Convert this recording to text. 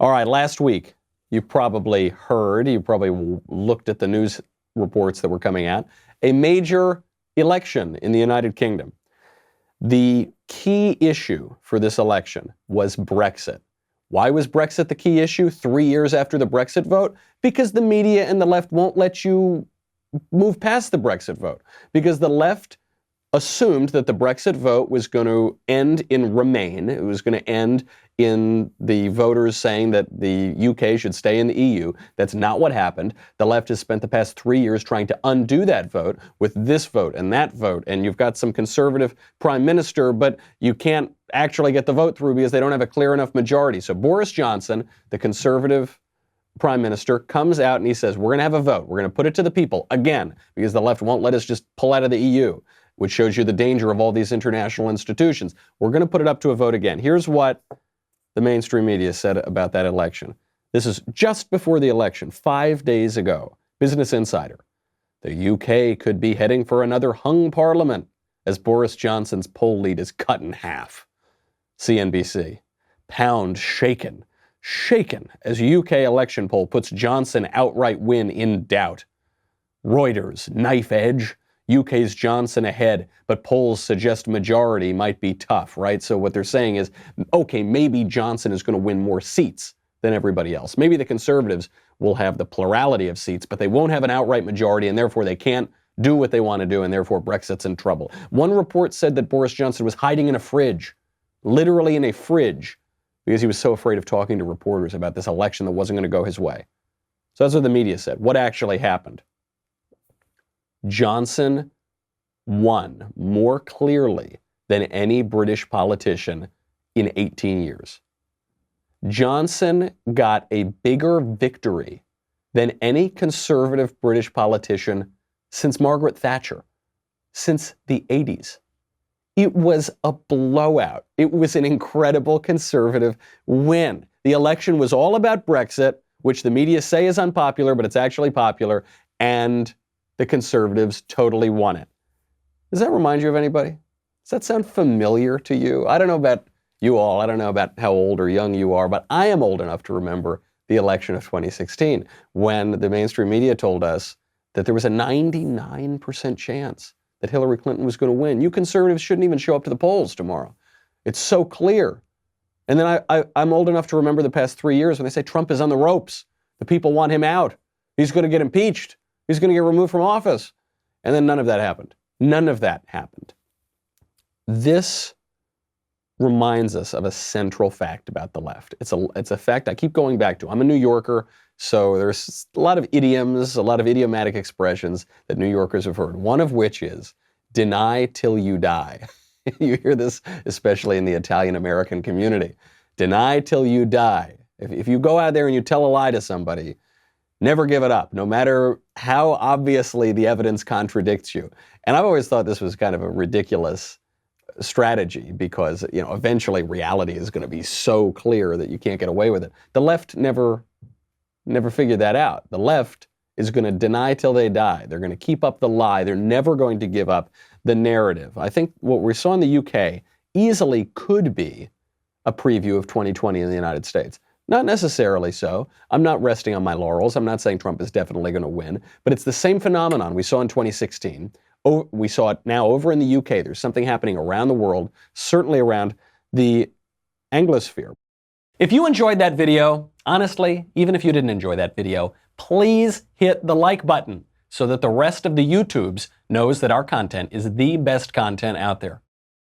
All right, last week, you probably heard, you probably looked at the news reports that were coming out, a major election in the United Kingdom. The key issue for this election was Brexit. Why was Brexit the key issue 3 years after the Brexit vote? Because the media and the left won't let you move past the Brexit vote. Because the left assumed that the Brexit vote was going to end in Remain. It was going to end in the voters saying that the UK should stay in the EU. That's not what happened. The left has spent the past 3 years trying to undo that vote with this vote and that vote. And you've got some conservative prime minister, but you can't actually get the vote through because they don't have a clear enough majority. So Boris Johnson, the conservative prime minister, comes out and he says, we're going to have a vote. We're going to put it to the people again, because the left won't let us just pull out of the EU, which shows you the danger of all these international institutions. We're going to put it up to a vote again. Here's what the mainstream media said about that election. This is just before the election, 5 days ago. Business Insider. The UK could be heading for another hung parliament as Boris Johnson's poll lead is cut in half. CNBC. Pound shaken as UK election poll puts Johnson outright win in doubt. Reuters. Knife edge. UK's Johnson ahead, but polls suggest majority might be tough, right? So what they're saying is, okay, maybe Johnson is going to win more seats than everybody else. Maybe the Conservatives will have the plurality of seats, but they won't have an outright majority, and therefore they can't do what they want to do, and therefore Brexit's in trouble. One report said that Boris Johnson was hiding in a fridge, literally in a fridge, because he was so afraid of talking to reporters about this election that wasn't going to go his way. So that's what the media said. What actually happened? Johnson won more clearly than any British politician in 18 years. Johnson got a bigger victory than any conservative British politician since Margaret Thatcher, since the 80s. It was a blowout. It was an incredible conservative win. The election was all about Brexit, which the media say is unpopular, but it's actually popular, and the Conservatives totally won it. Does that remind you of anybody? Does that sound familiar to you? I don't know about you all. I don't know about how old or young you are, but I am old enough to remember the election of 2016 when the mainstream media told us that there was a 99% chance that Hillary Clinton was going to win. You conservatives shouldn't even show up to the polls tomorrow. It's so clear. And then I'm old enough to remember the past 3 years when they say Trump is on the ropes. The people want him out. He's going to get impeached. He's going to get removed from office. And then none of that happened. None of that happened. This reminds us of a central fact about the left. It's a fact I keep going back to. I'm a New Yorker, so there's a lot of idioms, a lot of idiomatic expressions that New Yorkers have heard, one of which is, deny till you die. You hear this especially in the Italian-American community. Deny till you die. If you go out there and you tell a lie to somebody, never give it up, no matter how obviously the evidence contradicts you. And I've always thought this was kind of a ridiculous strategy because, eventually reality is going to be so clear that you can't get away with it. The left never figured that out. The left is going to deny till they die. They're going to keep up the lie. They're never going to give up the narrative. I think what we saw in the UK easily could be a preview of 2020 in the United States. Not necessarily so. I'm not resting on my laurels. I'm not saying Trump is definitely going to win, but it's the same phenomenon we saw in 2016. We saw it now over in the UK. There's something happening around the world, certainly around the Anglosphere. If you enjoyed that video, honestly, even if you didn't enjoy that video, please hit the like button so that the rest of the YouTubes knows that our content is the best content out there.